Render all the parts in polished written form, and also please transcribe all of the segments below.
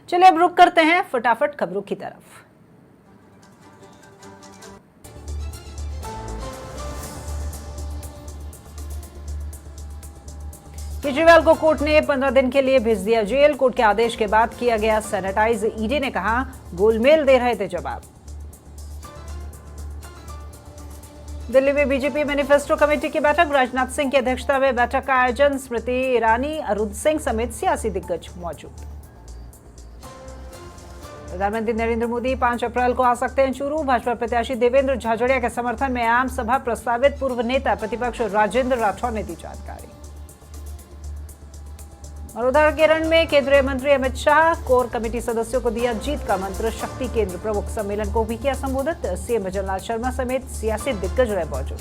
चलिए अब रुक करते हैं फटाफट खबरों की तरफ। केजरीवाल को कोर्ट ने 15 दिन के लिए भेज दिया जेल। कोर्ट के आदेश के बाद किया गया सैनिटाइज। ईडी ने कहा गोलमेल दे रहे थे जवाब। दिल्ली में बीजेपी मैनिफेस्टो कमेटी की बैठक, राजनाथ सिंह की अध्यक्षता में बैठक का आयोजन। स्मृति ईरानी, अरुण सिंह समेत सियासी दिग्गज मौजूद। प्रधानमंत्री नरेंद्र मोदी 5 अप्रैल को आ सकते हैं चूरू। भाजपा प्रत्याशी देवेंद्र झाझड़िया के समर्थन में आम सभा प्रस्तावित। पूर्व नेता प्रतिपक्ष राजेंद्र राठौर ने दी जानकारी। और उधर केरल में केंद्रीय मंत्री अमित शाह कोर कमेटी सदस्यों को दिया जीत का मंत्र। शक्ति केंद्र प्रमुख सम्मेलन को भी किया संबोधित। सीएम भजनलाल शर्मा समेत सियासी दिग्गज रहे मौजूद।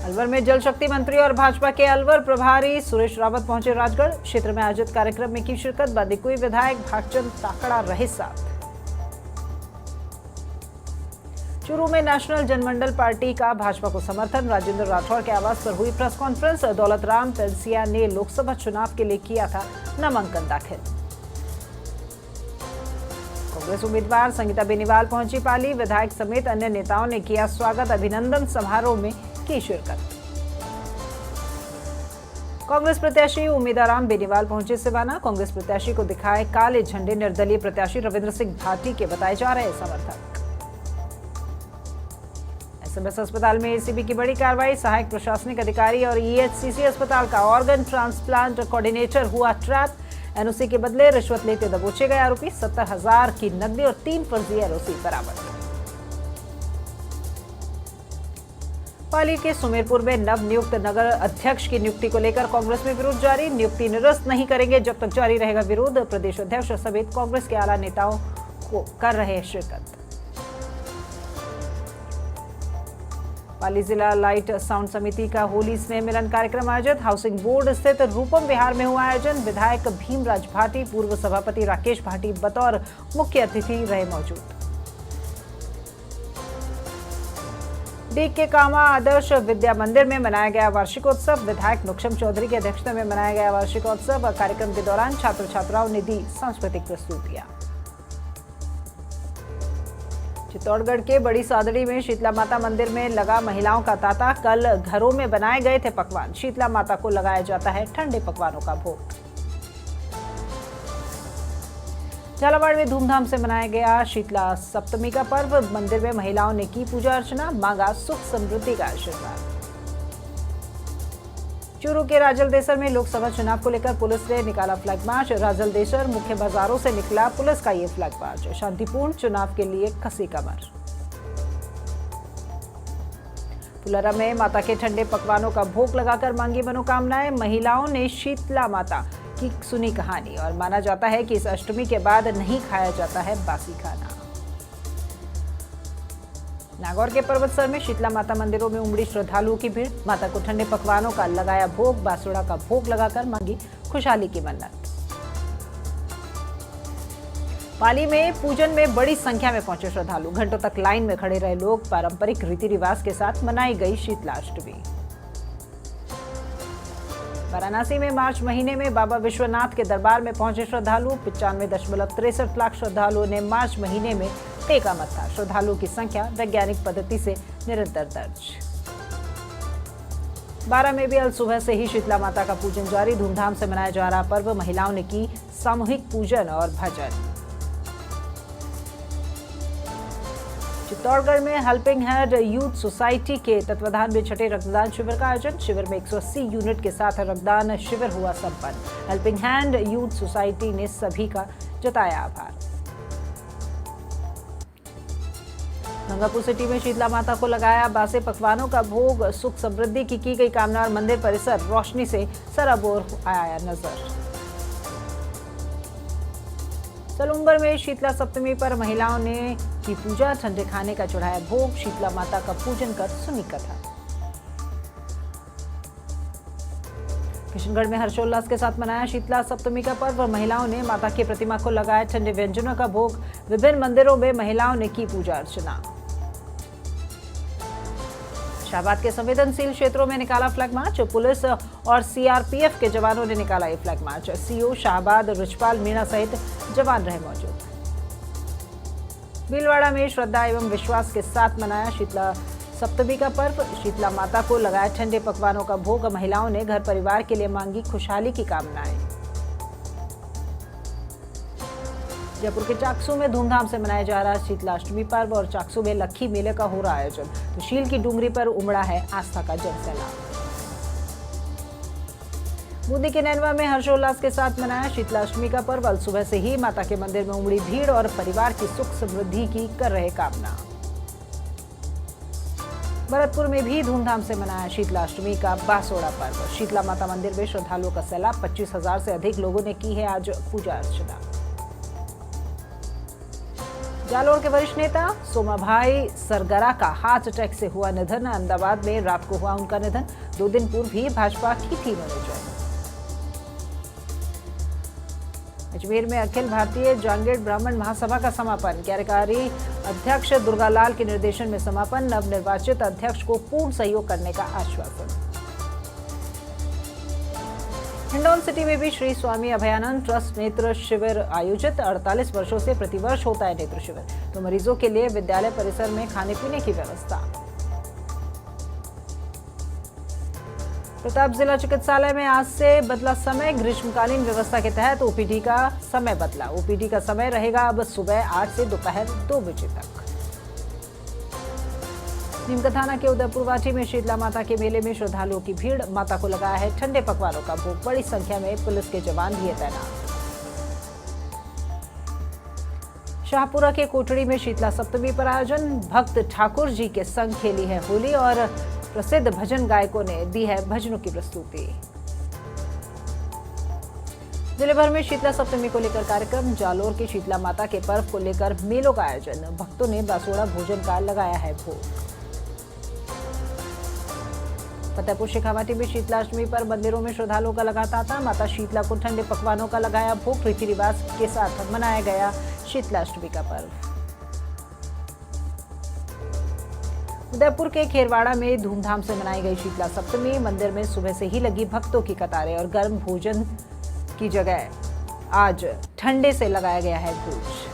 अलवर में जल शक्ति मंत्री और भाजपा के अलवर प्रभारी सुरेश रावत पहुंचे राजगढ़। क्षेत्र में आयोजित कार्यक्रम में की शिरकत। बांदीकुई विधायक भागचंद ताकड़ा रहे साथ। चूरू में नेशनल जनमंडल पार्टी का भाजपा को समर्थन। राजेंद्र राठौर के आवास पर हुई प्रेस कॉन्फ्रेंस। दौलत राम पेंसिया ने लोकसभा चुनाव के लिए किया था नामांकन दाखिल। कांग्रेस उम्मीदवार संगीता बेनीवाल पहुंची पाली। विधायक समेत अन्य नेताओं ने किया स्वागत। अभिनंदन समारोह में की शिरकत। कांग्रेस प्रत्याशी उम्मीदाराम बेनीवाल पहुंचे सिवाना। कांग्रेस प्रत्याशी को दिखाए काले झंडे। निर्दलीय प्रत्याशी रविंद्र सिंह भाटी के बताए जा रहे समर्थक। एसएमएस अस्पताल में एसीबी की बड़ी कार्रवाई। सहायक प्रशासनिक अधिकारी और ईएचसीसी अस्पताल का ऑर्गन ट्रांसप्लांट कोऑर्डिनेटर हुआ ट्रैप। एनओसी के बदले रिश्वत लेते दबोचे गए आरोपी। 70,000 की नकदी और 3 फर्जी एनओसी बरामद। पाली के सुमेरपुर में नव नियुक्त नगर अध्यक्ष की नियुक्ति को लेकर कांग्रेस में विरोध जारी। नियुक्ति निरस्त नहीं करेंगे जब तक जारी रहेगा विरोध। प्रदेश अध्यक्ष समेत कांग्रेस के आला नेताओं को कर रहे शिरकत। पाली जिला लाइट साउंड समिति का होली स्नेह मिलन कार्यक्रम आयोजित। हाउसिंग बोर्ड स्थित रूपम विहार में हुआ आयोजन। विधायक भीमराज भाटी, पूर्व सभापति राकेश भाटी बतौर मुख्य अतिथि रहे मौजूद। डीग के कामा आदर्श विद्या मंदिर में मनाया गया वार्षिकोत्सव। विधायक नुक्षम चौधरी की अध्यक्षता में मनाया गया वार्षिकोत्सव। कार्यक्रम के दौरान छात्र छात्राओं ने दी सांस्कृतिक प्रस्तुतियां। चित्तौड़गढ़ के बड़ी सादड़ी में शीतला माता मंदिर में लगा महिलाओं का तांता। कल घरों में बनाए गए थे पकवान। शीतला माता को लगाया जाता है ठंडे पकवानों का भोग। झालावाड़ में धूमधाम से मनाया गया शीतला सप्तमी का पर्व। मंदिर में महिलाओं ने की पूजा अर्चना, मांगा सुख समृद्धि का आशीर्वाद। चूरू के राजलदेसर में लोकसभा चुनाव को लेकर पुलिस ने निकाला फ्लैग मार्च। राजलदेसर मुख्य बाजारों से निकला पुलिस का ये फ्लैग मार्च। शांतिपूर्ण चुनाव के लिए कसी कमर। पुलरा में माता के ठंडे पकवानों का भोग लगाकर मांगी मनोकामनाएं। महिलाओं ने शीतला माता की सुनी कहानी और माना जाता है कि इस अष्टमी के बाद नहीं खाया जाता है बासी खाना। नागौर के पर्वतसर में शीतला माता मंदिरों में उमड़ी श्रद्धालुओं की भीड़। माता को ठंडे पकवानों का लगाया भोग। बासुड़ा का भोग लगाकर मांगी खुशहाली की मन्नत। पाली में पूजन में बड़ी संख्या में पहुंचे श्रद्धालु। घंटों तक लाइन में खड़े रहे लोग। पारंपरिक रीति रिवाज के साथ मनाई गई शीतलाष्टमी। वाराणसी में मार्च महीने में बाबा विश्वनाथ के दरबार में पहुंचे श्रद्धालु। 95.63 लाख श्रद्धालुओं ने मार्च महीने में टेका मत्था। श्रद्धालुओं की संख्या वैज्ञानिक पद्धति से निरंतर दर्ज। 12 में भी अल सुबह से ही शीतला माता का पूजन जारी। धूमधाम से मनाया जा रहा पर्व। महिलाओं ने की सामूहिक पूजन और भजन। चित्तौड़गढ़ में हेल्पिंग हैंड यूथ सोसाइटी के तत्वाधान में छठे रक्तदान शिविर का आयोजन। शिविर में 180 यूनिट के साथ रक्तदान शिविर हुआ संपन्न। हेल्पिंग हैंड यूथ सोसाइटी ने सभी का जताया आभार। गंगापुर सिटी में शीतला माता को लगाया बासे पकवानों का भोग। सुख समृद्धि की गई कामना और मंदिर परिसर रोशनी से सराबोर आया नजर। सलूम्बर में शीतला सप्तमी पर महिलाओं ने की पूजा। ठंडे खाने का चढ़ाया भोग। शीतला माता का पूजन कर सुनी कथा। किशनगढ़ में हर्षोल्लास के साथ मनाया शीतला सप्तमी का पर्व। महिलाओं ने माता की प्रतिमा को लगाया ठंडे व्यंजनों का भोग। विभिन्न मंदिरों में महिलाओं ने की पूजा अर्चना। शाहबाद के संवेदनशील क्षेत्रों में निकाला फ्लैग मार्च। पुलिस और सीआरपीएफ के जवानों ने निकाला ये flag march. CO Shahabad Richpal Meena सहित जवान रहे मौजूद। भीलवाड़ा में श्रद्धा एवं विश्वास के साथ मनाया शीतला सप्तमी का पर्व। शीतला माता को लगाया ठंडे पकवानों का भोग। महिलाओं ने घर परिवार के लिए मांगी खुशहाली की कामनाएं। जयपुर के चाकसू में धूमधाम से मनाया जा रहा शीतलाष्टमी पर्व और चाकसू में लक्खी मेले का हो रहा आयोजन। तो शील की डूंगरी पर उमड़ा है आस्था का जनसैलाब। बूंदी के नैनवा में हर्षोल्लास के साथ मनाया शीतलाष्टमी का पर्व। कल सुबह से ही माता के मंदिर में उमड़ी भीड़ और परिवार की सुख समृद्धि की कर रहे कामना। भरतपुर में भी धूमधाम से मनाया शीतलाष्टमी का बासोड़ा पर्व। शीतला माता मंदिर में श्रद्धालुओं का सैलाब। 25,000 से अधिक लोगों ने की है आज पूजा अर्चना। जालोर के वरिष्ठ नेता सोमाभाई सरगरा का हार्ट अटैक से हुआ निधन। अहमदाबाद में रात को हुआ उनका निधन। 2 दिन पूर्व भी भाजपा की थी मैनेजर। अजमेर में अखिल भारतीय जांगेड़ ब्राह्मण महासभा का समापन। कार्यकारी अध्यक्ष दुर्गालाल के निर्देशन में समापन। नवनिर्वाचित अध्यक्ष को पूर्ण सहयोग करने का आश्वासन। हिंडौन सिटी में भी श्री स्वामी अभयानंद ट्रस्ट नेत्र शिविर आयोजित। 48 वर्षों से प्रतिवर्ष होता है नेत्र शिविर। तो मरीजों के लिए विद्यालय परिसर में खाने पीने की व्यवस्था। प्रताप जिला चिकित्सालय में आज से बदला समय। ग्रीष्मकालीन व्यवस्था के तहत ओपीडी का समय बदला। ओपीडी का समय रहेगा अब सुबह 8 से दोपहर 2 बजे तक। नीमका थाना के उदयपुर वाटी में शीतला माता के मेले में श्रद्धालुओं की भीड़। माता को लगाया है ठंडे पकवानों का भोग। बड़ी संख्या में पुलिस के जवान भी है तैनात। शाहपुरा के कोटड़ी में शीतला सप्तमी पर आयोजन। भक्त ठाकुर जी के संग खेली है होली और प्रसिद्ध भजन गायकों ने दी है भजनों की प्रस्तुति। जिले भर में शीतला सप्तमी को लेकर कार्यक्रम। जालोर की शीतला माता के पर्व को लेकर मेलों का आयोजन। भक्तों ने बासोड़ा भोजन का लगाया है भोग। फतेहपुर शेखावाटी में शीतलाष्टमी पर मंदिरों में श्रद्धालुओं का लगा तांता। माता शीतला को ठंडे पकवानों का लगाया भोग। रीति रिवाज के साथ मनाया गया शीतलाष्टमी का पर्व। उदयपुर के खेरवाड़ा में धूमधाम से मनाई गई शीतला सप्तमी। मंदिर में सुबह से ही लगी भक्तों की कतारें और गर्म भोजन की जगह आज ठंडे से लगाया गया है भोज।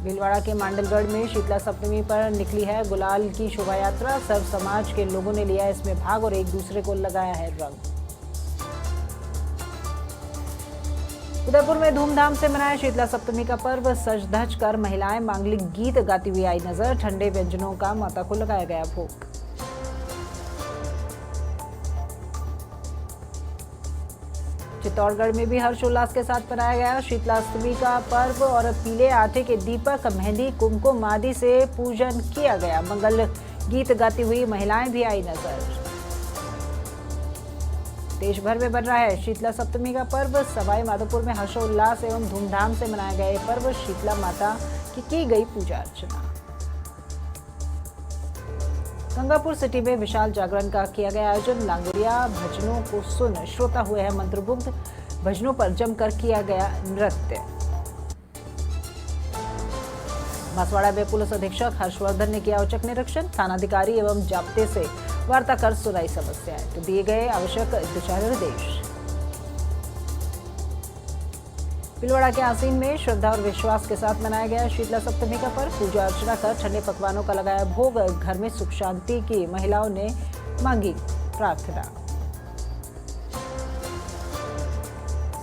भीलवाड़ा के मांडलगढ़ में शीतला सप्तमी पर निकली है गुलाल की शोभा यात्रा। सर्व समाज के लोगों ने लिया इसमें भाग और एक दूसरे को लगाया है रंग। उदयपुर में धूमधाम से मनाया शीतला सप्तमी का पर्व। सज धज कर महिलाएं मांगलिक गीत गाती हुई आई नजर। ठंडे व्यंजनों का माता को लगाया गया भोग। चित्तौड़गढ़ में भी हर्षोल्लास के साथ मनाया गया शीतलाष्टमी का पर्व और पीले आटे के दीपक, मेहंदी, कुमकुम आदि से पूजन किया गया। मंगल गीत गाती हुई महिलाएं भी आई नजर। देश भर में बन रहा है शीतला सप्तमी का पर्व। सवाई माधोपुर में हर्षोल्लास एवं धूमधाम से मनाया गया ये पर्व। शीतला माता की गई पूजा अर्चना। गंगापुर सिटी में विशाल जागरण का किया गया आयोजन। लांगुरिया भजनों को सुन श्रोता हुए हैं मंत्रमुग्ध। भजनों पर जमकर किया गया नृत्य। बांसवाड़ा में पुलिस अधीक्षक हर्षवर्धन ने किया औचक निरीक्षण। थानाधिकारी एवं जाप्ते से वार्ता कर सुनाई समस्याएं। तो दिए गए आवश्यक दिशा निर्देश। भीलवाड़ा के आसीन में श्रद्धा और विश्वास के साथ मनाया गया शीतला सप्तमी का पर्व। पूजा अर्चना कर ठंडे पकवानों का लगाया भोग। घर में सुख शांति की महिलाओं ने मांगी प्रार्थना।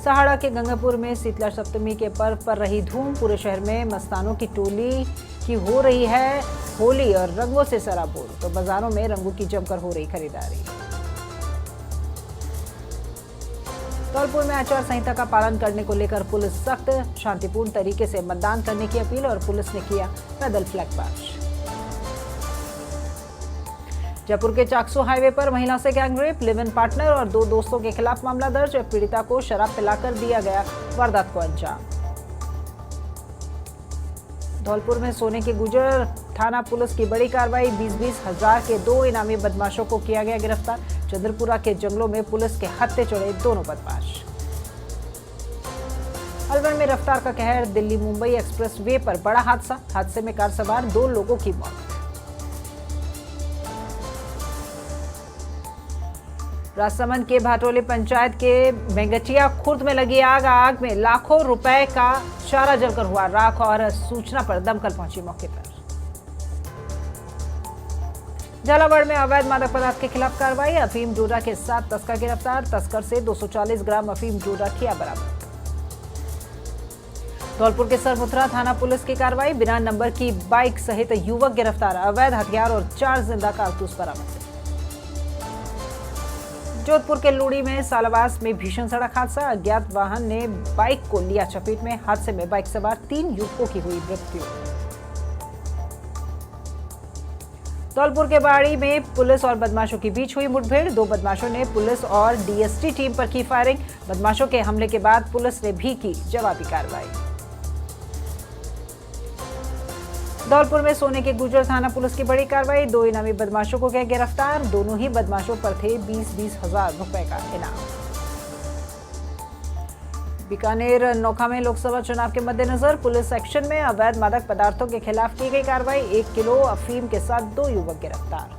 सहाड़ा के गंगापुर में शीतला सप्तमी के पर्व पर रही धूम। पूरे शहर में मस्तानों की टोली की हो रही है होली और रंगों से सराबोर। तो बाजारों में रंगों की जमकर हो रही खरीदारी। धौलपुर में आचार संहिता का पालन करने को लेकर पुलिस सख्त। शांतिपूर्ण तरीके से मतदान करने की अपील और पुलिस ने किया पैदल फ्लैग मार्च। जयपुर के चाकसू हाईवे पर महिला से गैंगरेप। लिव इन पार्टनर और 2 दोस्तों के खिलाफ मामला दर्ज। पीड़िता को शराब पिलाकर दिया गया वारदात को अंजाम। धौलपुर में सोने के गुजर। थाना पुलिस की बड़ी कार्रवाई। 20-20 हजार के 2 इनामी बदमाशों को किया गया गिरफ्तार। चंद्रपुरा के जंगलों में पुलिस के हत्थे चढ़े दोनों बदमाश। अलवर में रफ्तार का कहर, दिल्ली मुंबई एक्सप्रेस वे पर बड़ा हादसे में कार सवार 2 लोगों की मौत। राजसमंद के भाटोली पंचायत के मेंगटिया खुर्द में लगी आग में लाखों रुपए का चारा जलकर हुआ राख और सूचना पर दमकल पहुंची मौके पर। झालावाड़ में अवैध मादक पदार्थ के खिलाफ कार्रवाई, अफीम डोडा के साथ तस्कर गिरफ्तार, तस्कर से 240 ग्राम अफीम डोडा किया बरामद। धौलपुर के सरमुथरा थाना पुलिस की कार्रवाई, बिना नंबर की बाइक सहित युवक गिरफ्तार, अवैध हथियार और 4 जिंदा कारतूस बरामद। जोधपुर के लूड़ी में सालावास में भीषण सड़क हादसा, अज्ञात वाहन ने बाइक को लिया चपेट में, हादसे में बाइक सवार 3 युवकों की हुई मृत्यु। धौलपुर के बाड़ी में पुलिस और बदमाशों के बीच हुई मुठभेड़, 2 बदमाशों ने पुलिस और डीएसटी टीम पर की फायरिंग, बदमाशों के हमले के बाद पुलिस ने भी की जवाबी कार्रवाई। धौलपुर में सोने के गुजर थाना पुलिस की बड़ी कार्रवाई, 2 इनामी बदमाशों को किया गिरफ्तार, दोनों ही बदमाशों पर थे 20-20 हजार रुपए का इनाम। बीकानेर नोखा में लोकसभा चुनाव के मद्देनजर पुलिस एक्शन में, अवैध मादक पदार्थों के खिलाफ की गई कार्रवाई, 1 किलो अफीम के साथ 2 युवक गिरफ्तार।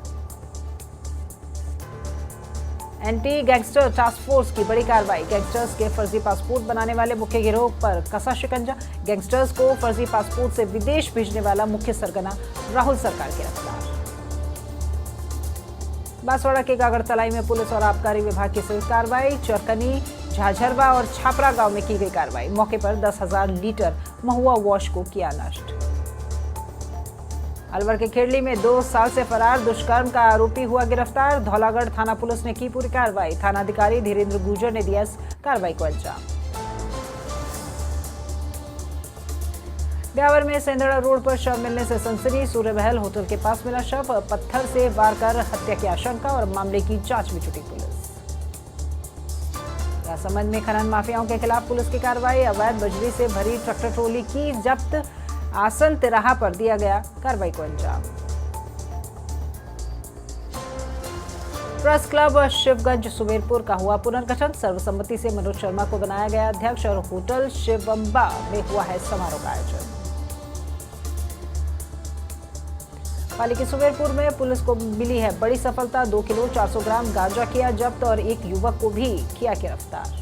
एंटी गैंगस्टर टास्क फोर्स की बड़ी कार्रवाई, गैंगस्टर्स के फर्जी पासपोर्ट बनाने वाले मुख्य गिरोह पर कसा शिकंजा, गैंगस्टर्स को फर्जी पासपोर्ट से विदेश भेजने वाला मुख्य सरगना राहुल सरकार गिरफ्तार। बांसवाड़ा के गागड़तलाई में पुलिस और आबकारी विभाग की संयुक्त कार्रवाई, चरकनी, झाझरवा और छापरा गांव में की गई कार्रवाई, मौके पर 10,000 लीटर महुआ वॉश को किया नष्ट। अलवर के खेड़ली में 2 साल से फरार दुष्कर्म का आरोपी हुआ गिरफ्तार, धौलागढ़ थाना पुलिस ने की पूरी कार्रवाई, थानाधिकारी धीरेन्द्र गुर्जर ने दिया इस कार्रवाई को अंजाम। ब्यावर में सेंधड़ा रोड पर शव मिलने से सनसनी, सूर्यमहल होटल के पास मिला शव, पत्थर से वार कर हत्या की आशंका और मामले की जांच में जुटी पुलिस। राजसमंद में खनन माफियाओं के खिलाफ पुलिस की कार्रवाई, अवैध बजरी से भरी ट्रैक्टर ट्रॉली की जब्त, आसन तिराहा पर दिया गया कार्रवाई को अंजाम। प्रेस क्लब शिवगंज सुमेरपुर का हुआ पुनर्गठन, सर्वसम्मति से मनोज शर्मा को बनाया गया अध्यक्ष और होटल शिवंबा में हुआ है समारोह का आयोजन। पाली सुमेरपुर में पुलिस को मिली है बड़ी सफलता, 2 किलो 400 ग्राम गांजा किया जब्त और 1 युवक को भी किया गिरफ्तार।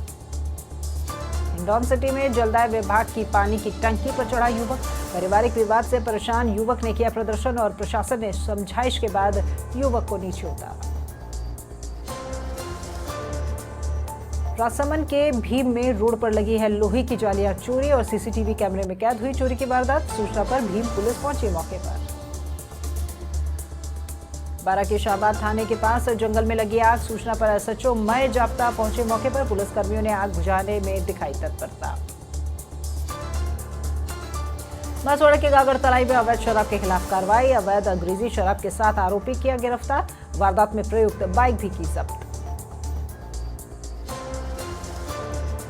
हिंडौन सिटी में जलदाय विभाग की पानी की टंकी पर चढ़ा युवक, पारिवारिक विवाद से परेशान युवक ने किया प्रदर्शन और प्रशासन ने समझाइश के बाद युवक को नीचे उतारा। राजसमंद के भीम में रोड पर लगी है लोहे की जालियां चोरी और सीसीटीवी कैमरे में कैद हुई चोरी की वारदात, सूचना पर भीम पुलिस पहुंची मौके पर। बारा के शाहबाद थाने के पास जंगल में लगी आग, सूचना पर एसएचओ मय जाप्ता पहुंचे मौके पर, पुलिसकर्मियों ने आग बुझाने में दिखाई तत्परता। बांसवाड़ा के गागड़तलाई में अवैध शराब के खिलाफ कार्रवाई, अवैध अंग्रेजी शराब के साथ आरोपी किया गिरफ्तार, वारदात में प्रयुक्त बाइक भी की जब्त।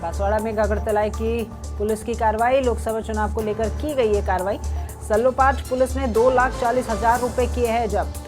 बांसवाड़ा में गागड़तलाई की पुलिस की कार्रवाई, लोकसभा चुनाव को लेकर की गई ये कार्रवाई, सल्लोपाठ पुलिस ने 2,40,000 रुपए किए हैं जब्त।